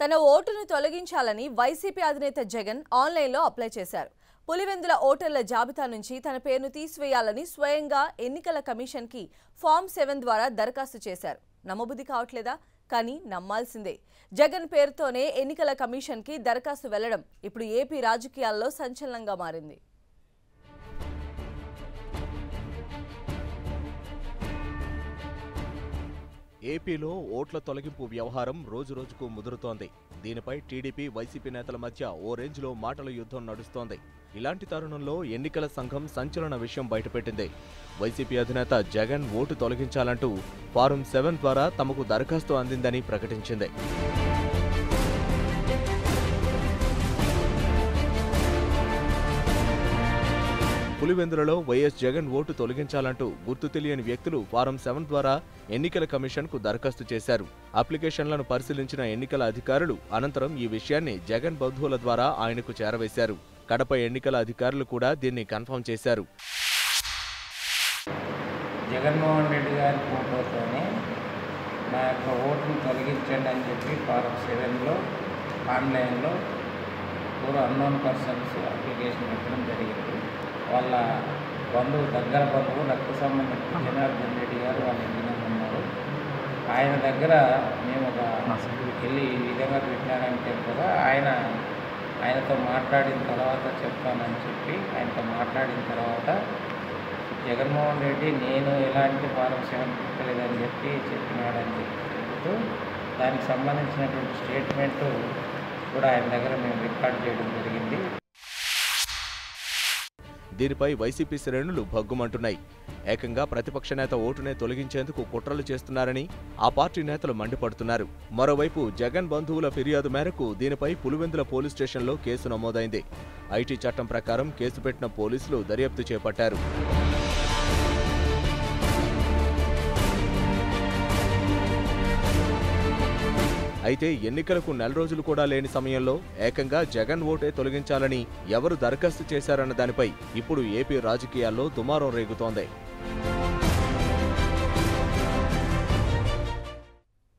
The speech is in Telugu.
తన ఓటును తొలగించాలని వైసీపీ అధినేత జగన్ ఆన్లైన్లో అప్లై చేశారు. పులివెందుల ఓటర్ల జాబితా నుంచి తన పేరును తీసివేయాలని స్వయంగా ఎన్నికల కమిషన్కి ఫామ్ 7 ద్వారా దరఖాస్తు చేశారు. నమ్మబుద్ధి కావట్లేదా? కానీ నమ్మాల్సిందే. జగన్ పేరుతోనే ఎన్నికల కమిషన్కి దరఖాస్తు వెళ్లడం ఇప్పుడు ఏపీ రాజకీయాల్లో సంచలనంగా మారింది. ఏపీలో ఓట్ల తొలగింపు వ్యవహారం రోజురోజుకు ముదురుతోంది. దీనిపై టీడీపీ, వైసీపీ నేతల మధ్య ఓ రేంజ్లో మాటల యుద్ధం నడుస్తోంది. ఇలాంటి తరుణంలో ఎన్నికల సంఘం సంచలన విషయం బయటపెట్టింది. వైసీపీ అధినేత జగన్ ఓటు తొలగించాలంటూ ఫారం 7 ద్వారా తమకు దరఖాస్తు అందిందని ప్రకటించింది. పులివెందులలో వైఎస్ జగన్ ఓటు తొలగించాలంటూ గుర్తు తెలియని వ్యక్తులు ఫారం 7 ద్వారా ఎన్నికల కమిషన్కు దరఖాస్తు చేశారు. అప్లికేషన్లను పరిశీలించిన ఎన్నికల అధికారులు అనంతరం ఈ విషయాన్ని జగన్ బంధువుల ద్వారా ఆయనకు చేరవేశారు. కడప ఎన్నికల అధికారులు కూడా దీన్ని కన్ఫర్మ్ చేశారు. జగన్మోహన్ రెడ్డి గారి ఫోటోతోనే నా యొక్క ఓటును తొలగించండి అని చెప్పి ఫారం 7లో ఆన్లైన్లో అన్నోన్ పర్సన్స్ అప్లికేషన్ పెట్టడం జరిగింది. వాళ్ళ దగ్గర బంధువు రక్త సంబంధించిన జనార్దన్ రెడ్డి గారు వాళ్ళ ఇంజనీర్ ఉన్నారు. ఆయన దగ్గర మేము వెళ్ళి ఈ విధంగా పెట్టారంటే కూడా ఆయనతో మాట్లాడిన తర్వాత చెప్తానని చెప్పి ఆయనతో మాట్లాడిన తర్వాత జగన్మోహన్ రెడ్డి నేను ఎలాంటి ఫారం 7 పెట్టలేదని చెప్పి చెప్పినాడని చెప్తూ దానికి సంబంధించినటువంటి స్టేట్మెంటు కూడా ఆయన దగ్గర మేము రికార్డ్ చేయడం జరిగింది. దీనిపై వైసీపీ శ్రేణులు భగ్గుమంటున్నాయి. ఏకంగా ప్రతిపక్ష నేత ఓటునే తొలగించేందుకు కుట్రలు చేస్తున్నారని ఆ పార్టీ నేతలు మండిపడుతున్నారు. మరోవైపు జగన్ బంధువుల ఫిర్యాదు మేరకు దీనిపై పులివెందుల పోలీస్ స్టేషన్లో కేసు నమోదైంది. ఐటీ చట్టం ప్రకారం కేసు పెట్టిన పోలీసులు దర్యాప్తు చేపట్టారు. అయితే ఎన్నికలకు నెల రోజులు కూడా లేని సమయంలో ఏకంగా జగన్ ఓటే తొలగించాలని ఎవరు దరఖాస్తు చేశారన్న దానిపై ఇప్పుడు ఏపీ రాజకీయాల్లో దుమారం రేగుతోంది.